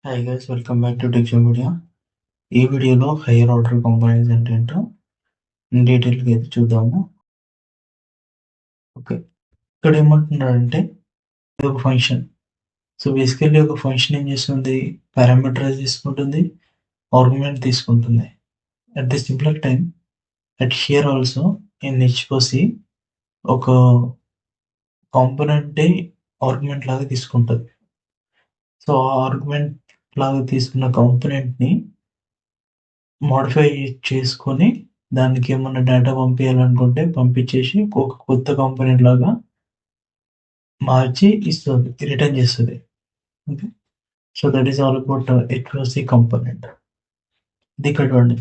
Hi guys, welcome back to tech media. ఈ వీడియోలో hire order components అంటే ఏంటో ఇన్ డీటెయిల్గా అయితే చూద్దాము. ఓకే, ఇక్కడ ఏమంటున్నాడంటే ఇది ఒక ఫంక్షన్. సో బేసికల్లీ ఒక ఫంక్షన్ ఏం చేస్తుంది, పారామీటరైజ్ తీసుకుంటుంది, ఆర్గ్యుమెంట్ తీసుకుంటుంది. At the simple time at here also in HOC ఒక కాంపోనెంట్ ఆర్గ్యుమెంట్ లాగా తీసుకుంటుంది. సో ఆ ఆర్గ్యుమెంట్ లాగా తీసుకున్న కాంపోనెంట్ని మోడిఫై చేసుకొని దానికి ఏమన్నా డేటా పంపించాలనుకుంటే పంపించేసి ఒక కొత్త కాంపోనెంట్ లాగా మార్చి ఇస్తుంది, రిటర్న్ చేస్తుంది. Okay, so that is all about HOC component. ఇది ఇక్కడ చూడండి.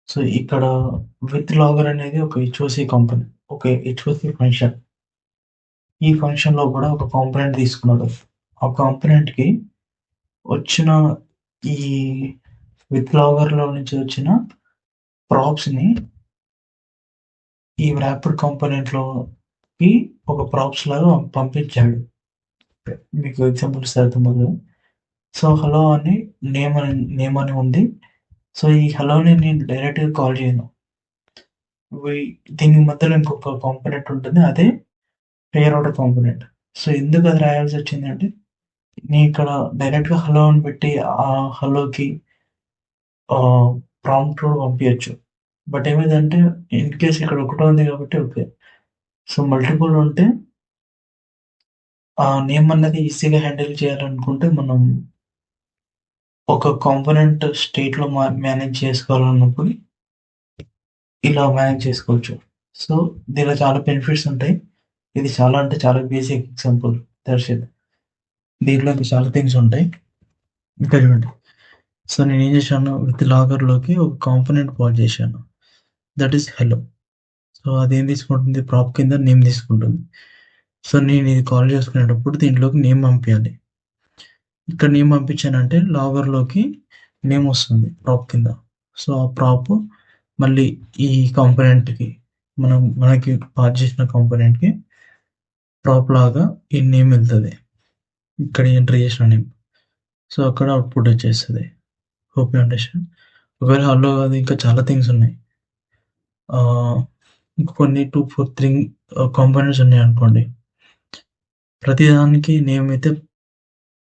సో ఇక్కడ విత్ లాగర్ అనేది ఒక హెచ్ఓసి కాంపోనెంట్, ఒక హెచ్ఓసి ఫంక్షన్. ఈ ఫంక్షన్ లో కూడా ఒక కాంపోనెంట్ తీసుకున్నాడు. ఆ కాంపోనెంట్ కి వచ్చిన ఈ విత్ లాగర్ లో నుంచి వచ్చిన ప్రాప్స్ ని ఈ ర్యాపిడ్ కాంపోనెంట్ లోకి ఒక ప్రాప్స్ లాగా పంపించాడు. మీకు ఎగ్జాంపుల్ ఇస్తే అర్థమవుతుంది. సో హలో అని నేమ్ అని ఉంది. సో ఈ హలోని నేను డైరెక్ట్గా కాల్ చేయను. దీని మధ్యలో ఇంకొక కాంపోనెంట్ ఉంటుంది, అదే హైయర్ ఆర్డర్ కాంపోనెంట్. సో ఎందుకు అది రాయాల్సి వచ్చిందంటే నేను ఇక్కడ డైరెక్ట్గా హలో అని పెట్టి ఆ హలోకి ప్రాంప్ట్ కూడా పంపించచ్చు. బట్ ఏమైందంటే ఇన్ కేస్ ఇక్కడ ఒకటే ఉంది కాబట్టి ఓకే. సో మల్టిపుల్ ఉంటే ఆ నేమ్ అన్నది ఈజీగా హ్యాండిల్ చేయాలనుకుంటే మనం ఒక కాంపోనెంట్ స్టేట్లో మేనేజ్ చేసుకోవాలన్నప్పుడు ఇలా మేనేజ్ చేసుకోవచ్చు. సో దీనిలో చాలా బెనిఫిట్స్ ఉంటాయి. ఇది చాలా అంటే చాలా బేసిక్ ఎగ్జాంపుల్ దర్శిత్. దీంట్లో చాలా థింగ్స్ ఉంటాయి. ఇంకా చూడండి. సో నేను ఏం చేశాను, విత్ లాగర్లోకి ఒక కాంపోనెంట్ కాల్ చేశాను, దట్ ఈస్ హెలో. సో అదేం తీసుకుంటుంది, ప్రాప్ కింద నేమ్ తీసుకుంటుంది. సో నేను ఇది కాల్ చేసుకునేటప్పుడు దీంట్లోకి నేమ్ పంపించాలి. ఇక్కడ నేమ్ పంపించానంటే లాగర్లోకి నేమ్ వస్తుంది ప్రాప్ కింద. సో ఆ ప్రాప్ మళ్ళీ ఈ కాంపోనెంట్కి మనకి పాస్ చేసిన కాంపోనెంట్కి ప్రాప్ లాగా ఈ నేమ్ వెళ్తుంది. ఇక్కడ ఎంటర్ చేసిన నేమ్, సో అక్కడ అవుట్పుట్ వచ్చేస్తుంది. Hope you understand. ఒకవేళ హలో కాదు ఇంకా చాలా థింగ్స్ ఉన్నాయి, ఇంకా కొన్ని 2, 4, 3 కాంపోనెంట్స్ ఉన్నాయి అనుకోండి. ప్రతిదానికి నేమ్ అయితే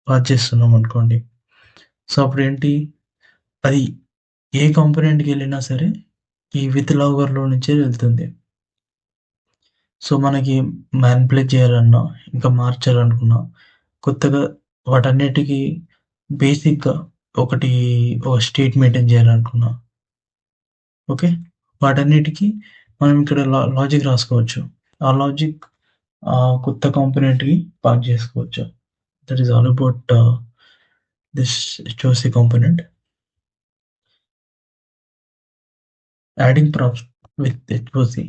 పాస్ చేస్తున్నాం అనుకోండి. సో అప్పుడు ఏంటి, అది ఏ కాంపోనెంట్కి వెళ్ళినా సరే ఈ విత్ లాగర్లో నుంచే వెళ్తుంది. సో మనకి మ్యానిపులేట్ చేయాలన్నా ఇంకా మార్చాలనుకున్నా కొత్తగా వాటన్నిటికీ బేసిక్గా ఒక స్టేట్ మెయింటైన్ చేయాలనుకున్నా ఓకే, వాటన్నిటికీ మనం ఇక్కడ లాజిక్ రాసుకోవచ్చు. ఆ లాజిక్ కొత్త కాంపోనెంట్కి పాస్ చేసుకోవచ్చు. That is all about this HOC component. Adding props with HOC.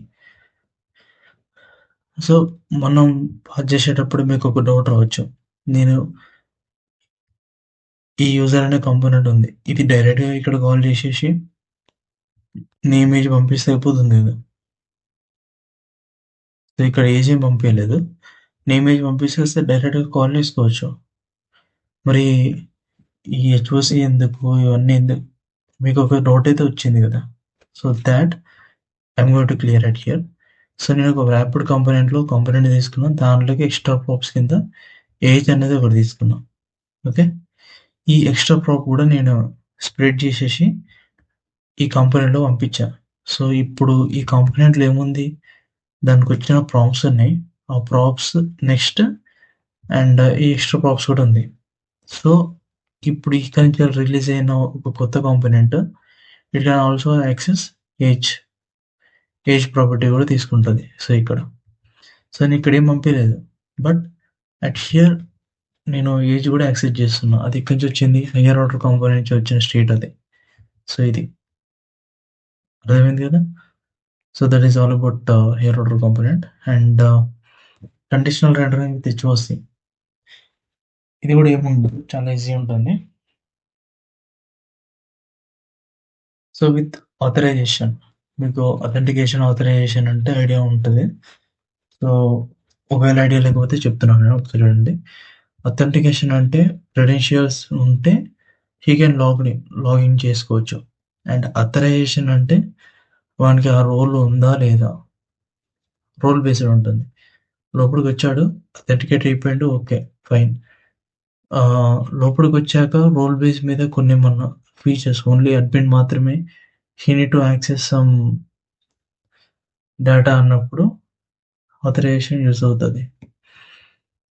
So మనం పాస్ చేసేటప్పుడు మీకు ఒక డౌట్ రావచ్చు, నేను ఈ యూజర్ అనే కాంపోనెంట్ ఉంది, ఇది డైరెక్ట్గా ఇక్కడ కాల్ చేసేసి నీ ఇమేజ్ పంపిస్తే అయిపోతుంది కదా. సో ఇక్కడ ఏజ్ ఏం పంపించలేదు, నీ ఇమేజ్ పంపిస్తే డైరెక్ట్గా కాల్ చేసుకోవచ్చు. మరి ఈ హెచ్ఓసి ఎందుకు, ఇవన్నీ ఎందుకు, మీకు ఒక డౌట్ అయితే వచ్చింది కదా. So that I'm going to clear it here. So నేను ఒక ర్యాపిడ్ కాంపోనెంట్లో కాంపోనెంట్ తీసుకున్నాను, దాంట్లోకి ఎక్స్ట్రా ప్రాప్స్ కింద ఏజ్ అనేది ఒకటి తీసుకున్నాం. ఓకే, ఈ ఎక్స్ట్రా ప్రాప్ కూడా నేను స్ప్రెడ్ చేసేసి ఈ కాంపోనెంట్లో పంపించా. సో ఇప్పుడు ఈ కాంపోనెంట్లో ఏముంది, దానికి వచ్చిన ప్రాప్స్ ఉన్నాయి, ఆ ప్రాప్స్ నెక్స్ట్ అండ్ ఈ ఎక్స్ట్రా ప్రాప్స్ కూడా ఉంది. సో ఇప్పుడు ఇక్కడ నుంచి రిలీజ్ అయిన ఒక కొత్త component it can also access age property కూడా తీసుకుంటుంది. సో సో నేను ఇక్కడ ఏం పంపించలేదు, బట్ అట్ హియర్ నేను ఏజ్ కూడా యాక్సెస్ చేస్తున్నా. అది ఇక్కడి నుంచి వచ్చింది, హయ్యర్ ఆర్డర్ కాంపోనెంట్ నుంచి వచ్చిన స్టేట్ అది. సో ఇది అర్థమైంది కదా. So that is all about higher order component and conditional rendering with HOC. ఇది కూడా ఏముండదు, చాలా ఈజీ ఉంటుంది. సో విత్ ఆథరైజేషన్, మీకు ఆథెంటికేషన్ అంటే ఐడియా ఉంటుంది. సో ఒకవేళ ఐడియా లేకపోతే చెప్తున్నాను నేను, ఒకసారి చూడండి. అథెంటికేషన్ అంటే క్రెడెన్షియల్స్ ఉంటే హీ కెన్ లాగిన్ చేసుకోవచ్చు. అండ్ అథరైజేషన్ అంటే వానికి ఆ రోల్ ఉందా లేదా? రోల్ బేస్డ్ ఉంటుంది. లోపలికొచ్చాడు, అథెంటికేట్ అయిపోయిండు. ఓకే. ఫైన్. లోపలికొచ్చాక రోల్ బేస్ మీద కొన్నేమన్నా ఫీచర్స్ ఓన్లీ అడ్మిన్ మాత్రమే he need to access some data అన్నప్పుడు ఆథరైజేషన్ యూజ్ అవుతది.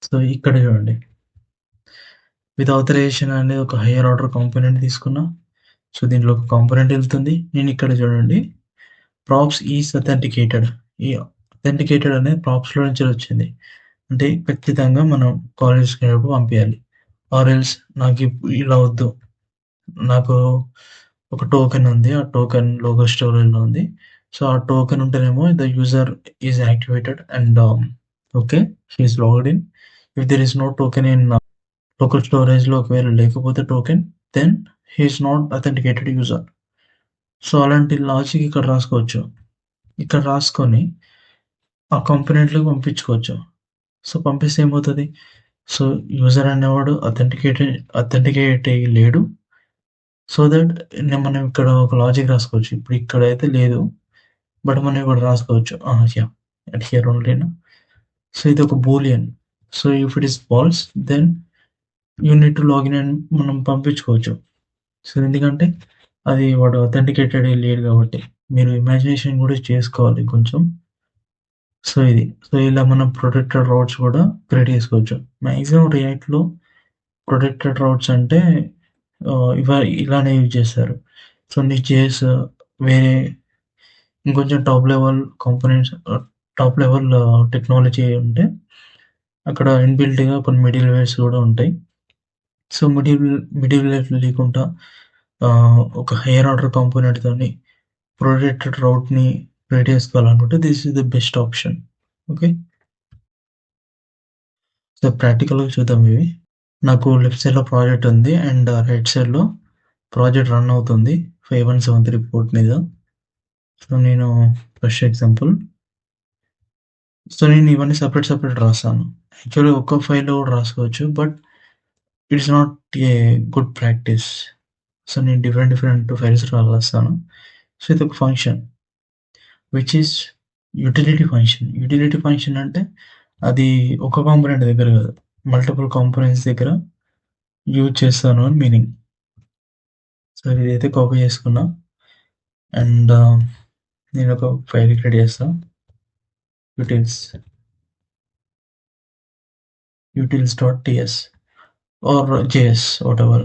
సో, ఇక్కడ చూడండి. విత్ ఆథరైజేషన్ అనేది ఒక హైయర్ ఆర్డర్ కాంపోనెంట్ తీసుకున్నా. సో, దీంట్లో ఒక కాంపోనెంట్ ఎళ్తుంది. నేను ఇక్కడ చూడండి ప్రాప్స్ ఈజ్ అథెంటికేటెడ్. ఈ అథెంటికేటెడ్ అనేది ప్రాప్స్‌లో నుంచి వచ్చింది. అంటే ఖచ్చితంగా మనం కాలేజ్‌కెళ్ళినప్పుడు పంపియాలి. ఆర్ ఎల్స్ ఇలా వద్దు. నాకు ఒక టోకెన్ ఉంది. ఆ టోకెన్ లోగో స్టోరేజ్‌లో ఉంది. సో, ఆ టోకెన్ ఉంటేనేమో the user is activated and okay. He is logged in. If there is no token in local స్టోరేజ్‌లో ఒకవేళ లేకపోతే token then he is not authenticated user. So, అలాంటి లాజిక్ ఇక్కడ రాసుకోవచ్చు. ఇక్కడ రాసుకొని ఆ కాంపోనెంట్‌లోకి పంపించుకోవచ్చు. సో, పంపిస్తే ఏమవుతది? సో, యూజర్ అనేవాడు అథెంటికేట్ అయ్యి లేడు. సో దట్ మనం ఇక్కడ ఒక లాజిక్ రాసుకోవచ్చు. ఇప్పుడు ఇక్కడైతే లేదు. బట్ మనం ఇక్కడ రాసుకోవచ్చు. యాహ్! అట్ హియర్ ఓన్లీనా. సో, ఇదొక boolean. So, if it is false then you need to login అని మనం పంపించుకోవచ్చు. సో, ఎందుకంటే అది వాడు అథెంటికేటెడ్ అయ్యి లేడు కాబట్టి. మీరు ఇమాజినేషన్ కూడా చేసుకోవాలి కొంచెం. సో, ఇది. సో, ఇలా మనం ప్రొటెక్టెడ్ రౌట్స్ కూడా క్రియేట్ చేసుకోవచ్చు. మాక్సిమం రియాక్ట్‌లో ప్రొటెక్టెడ్ రౌట్స్ అంటే ఇలానే యూజ్ చేస్తారు. సో, జేఎస్ వేరే ఇంకొంచెం top level components top level technology ఉంటే అక్కడ ఇన్‌బిల్ట్‌గా కొన్ని మిడిల్‌వేర్స్ కూడా ఉంటాయి. సో, మిడిల్‌వేర్ లేకుండా ఒక హైయర్ ఆర్డర్ కాంపోనెంట్‌తోని ప్రొటెక్టెడ్ రౌట్‌ని క్రియేట్ చేసుకోవాలనుకుంటే this is the best option. Okay. So, ప్రాక్టికల్‌గా చూద్దాం ఇవి. నాకు లెఫ్ట్ సైడ్‌లో ప్రాజెక్ట్ ఉంది. అండ్ రైట్ సైడ్‌లో ప్రాజెక్ట్ రన్ అవుతుంది. 5173 పోర్ట్ మీద. సో, నేను ఫస్ట్ ఎగ్జాంపుల్. సో, నేను ఇవన్నీ సెపరేట్ రాస్తాను. యాక్చువల్‌గా ఒక్క ఫైల్‌లో కూడా రాసుకోవచ్చు. But it's not a good practice. So, నేను డిఫరెంట్ ఫైల్స్ రాస్తాను. సో, ఇదొక function which is utility function అంటే అది ఒక కాంపోనెంట్ దగ్గర కాదు. మల్టిపుల్ కాంపోనెంట్స్ దగ్గర యూజ్ చేస్తాను అని మీనింగ్. సో, ఇదైతే కాపీ చేసుకున్నా. అండ్ నేను ఒక ఫైల్ క్రియేట్ చేస్తా. utils.ts or js, whatever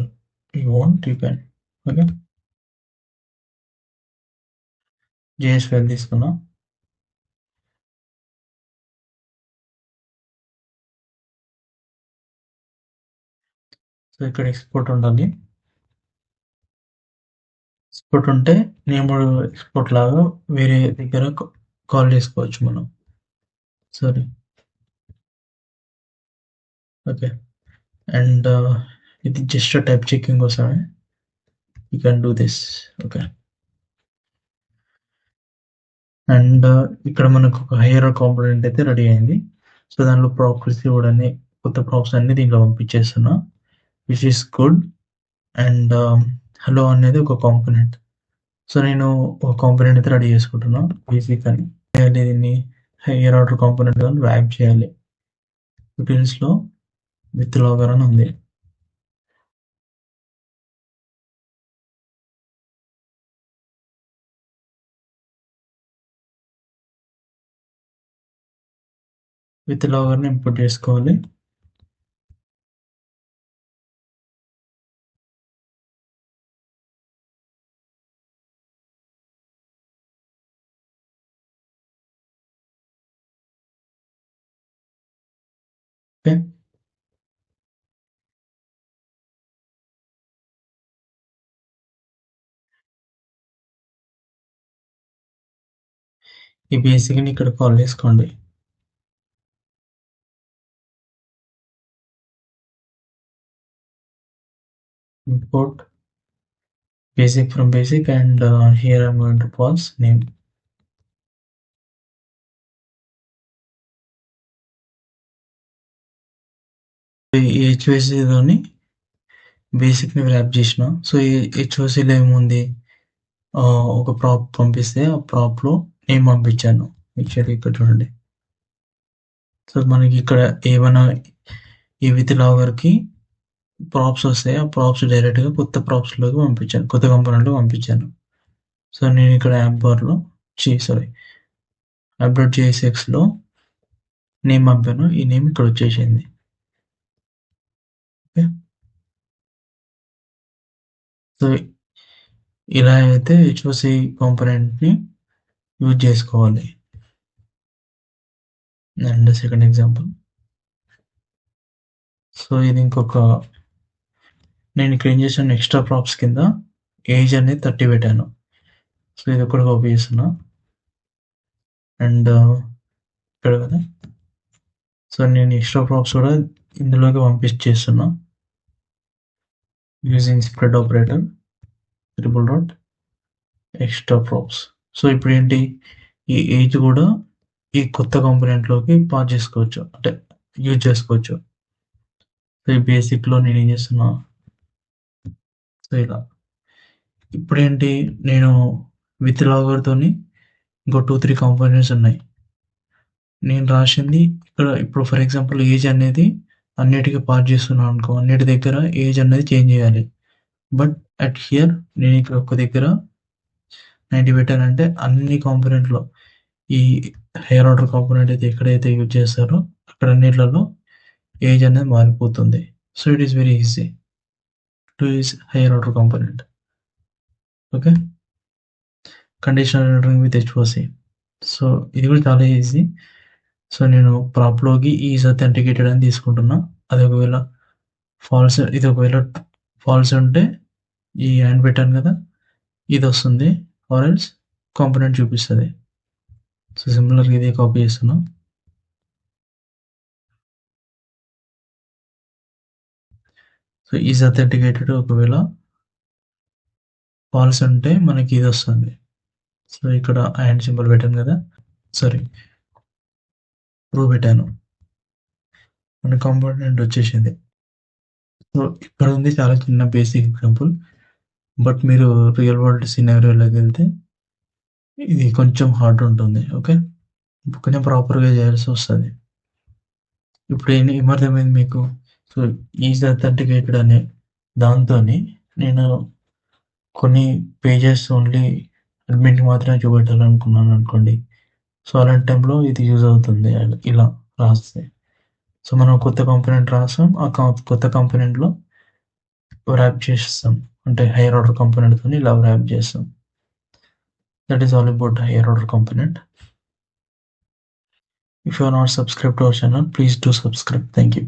you want, you can. Okay. js file తీసుకున్నా. సో, ఇక్కడ ఎక్స్‌పోర్ట్ ఉండాలి. ఎక్స్‌పోర్ట్ ఉంటే నేను ఎక్స్‌పోర్ట్ లాగా వేరే దగ్గర కాల్ చేసుకోవచ్చు మనం. సారీ. ఓకే. అండ్ ఇది జస్ట్ టైప్ చెకింగ్ కోసమే. You can do this. Okay. And ఇక్కడ మనకు ఒక హైయర్ కాంపోనెంట్ అయితే రెడీ అయింది. సో, దానిలో ప్రాప్ రిసీవ్డ్ అని కొత్త ప్రాప్స్ అన్ని దీంట్లో పంపించేస్తున్నా. Which is good. And hello అనేది ఒక కాంపోనెంట్. సో, నేను ఒక కాంపోనెంట్ అయితే రెడీ చేసుకుంటున్నా. బేసిక్ అని చేయాలి దీన్ని హైయర్ ఆర్డర్ కాంపోనెంట్‌గా ర్యాప్ చేయాలి. యూటిల్స్‌లో విత్ లాగర్ అని ఉంది. విత్ లాగర్‌ని ఇంపోర్ట్ చేసుకోవాలి. ఓకే. ఈ బేసిక్‌ని ఇక్కడ కాల్ చేసుకోండి. Import basic from basic and here I'm going to pass name. ఈ HVAC లోని బేసిక్‌ని ర్యాప్ చేసిన. సో, ఈ హెచ్ఓసీలో ఏముంది, ఒక ప్రాప్ పంపిస్తే ఆ ప్రాప్‌లో నేమ్ పంపించాను. యాక్చువల్లీ ఇక్కడ చూడండి. సో, మనకి ఇక్కడ ఏమైనా ఈ విత్ లాగర్‌కి ప్రాప్స్ వస్తాయి. ఆ ప్రాప్స్ డైరెక్ట్‌గా కొత్త ప్రాప్స్‌లోకి పంపించాను. కొత్త కాంపోనెంట్‌లోకి పంపించాను. సో, నేను ఇక్కడ యాప్ బార్‌లో సారీ అప్‌డేట్ జేఎస్ఎక్స్‌లో నేమ్ పంపాను. ఈ నేమ్ ఇక్కడ వచ్చేసింది. ఓకే. సో, ఇలా అయితే హెచ్ఓసి కాంపోనెంట్‌ని యూజ్ చేసుకోవాలి. And second example. సో, ఇది ఇంకొక నేను ఇక్కడ ఏం చేశాను, ఎక్స్ట్రా ప్రాప్స్ కింద ఏజ్ అనేది 30 పెట్టాను. సో, ఇది ఒకటి కాపీ చేస్తున్నా. అండ్ ఇక్కడ కదా. సో, నేను ఎక్స్ట్రా ప్రాప్స్ కూడా ఇందులోకి పంపించేస్తున్నా. Using spread operator triple dot extra props. So, ఇప్పుడు ఏంటి, ఈ ఏజ్ కూడా ఈ కొత్త కాంపోనెంట్‌లోకి పాస్ చేసుకోవచ్చు. అంటే యూజ్ చేసుకోవచ్చు. సో, ఈ బేసిక్‌లో నేనేం చేస్తున్నా, సో, ఇలా. ఇప్పుడేంటి, నేను విత్ లాగర్‌తోని ఇంకో 2, 3 కాంపోనెంట్స్ ఉన్నాయి. నేను రాసింది ఇక్కడ ఇప్పుడు ఫర్ ఎగ్జాంపుల్ ఏజ్ అనేది అన్నిటికి పాస్ చేస్తున్నాను అనుకో, అన్నిటి దగ్గర ఏజ్ అనేది చేంజ్ చేయాలి. బట్ అట్ హియర్ నేను ఇక్కడ ఒక దగ్గర 90 పెట్టానంటే అన్ని కాంపోనెంట్‌లో ఈ హైయర్ ఆర్డర్ కాంపోనెంట్ అయితే ఎక్కడైతే యూజ్ చేస్తారో అక్కడ అన్నిట్లలో ఏజ్ అనేది మారిపోతుంది. So, it is very easy to use higher order component. Okay. Conditional ordering with HOC. So, ఇది కూడా చాలా ఈజీ. సో, నేను ప్రాప్‌లోకి ఈజ్ అథెంటికేటెడ్ అని తీసుకుంటున్నా. అది ఒకవేళ ఇది ఒకవేళ ఫాల్స్ ఉంటే ఈ అండ్ పెట్టాను కదా, ఇదొస్తుంది. ఆర్ ఎల్స్ కాంపోనెంట్ చూపిస్తది. సో, సిమిలర్‌గా ఇదే కాపీ చేస్తున్నా. సో, ఈజ్ అథెంటికేటెడ్ ఒకవేళ ఫాల్స్ ఉంటే మనకి ఇదొస్తుంది. సో, ఇక్కడ అండ్ సింబల్ పెట్టాను కదా, సారీ ట్రూ పెట్టాను. మన కాంపోనెంట్ వచ్చేసింది. సో, ఇక్కడ ఉంది చాలా చిన్న బేసిక్ ఎగ్జాంపుల్. బట్ మీరు రియల్ వరల్డ్ సినారియోలోకి వెళ్తే ఇది కొంచెం హార్డ్ ఉంటుంది. ఓకే. కొంచెం ప్రాపర్‌గా చేయాల్సి వస్తది. ఇప్పుడు ఏమర్థమైంది మీకు? సో, ఈజ్ అథెంటికేటెడ్ అనే దాంతోని నేను కొన్ని పేజెస్ ఓన్లీ అడ్మిన్‌కి మాత్రమే చూపెట్టాలనుకున్నాను అనుకోండి. సో, అలాంటి టైంలో ఇది యూజ్ అవుతుంది. ఇలా రాస్తే. సో, మనం కొత్త కాంపోనెంట్ రాసాం. ఆ కొత్త కాంపోనెంట్‌లో వ్రాప్ చేసేస్తాం. అంటే హైయర్ ఆర్డర్ కాంపోనెంట్‌తోని ఇలా వ్రాప్ చేస్తాం. That is all about the higher order component. If you are not subscribed to our channel, please do subscribe. Thank you.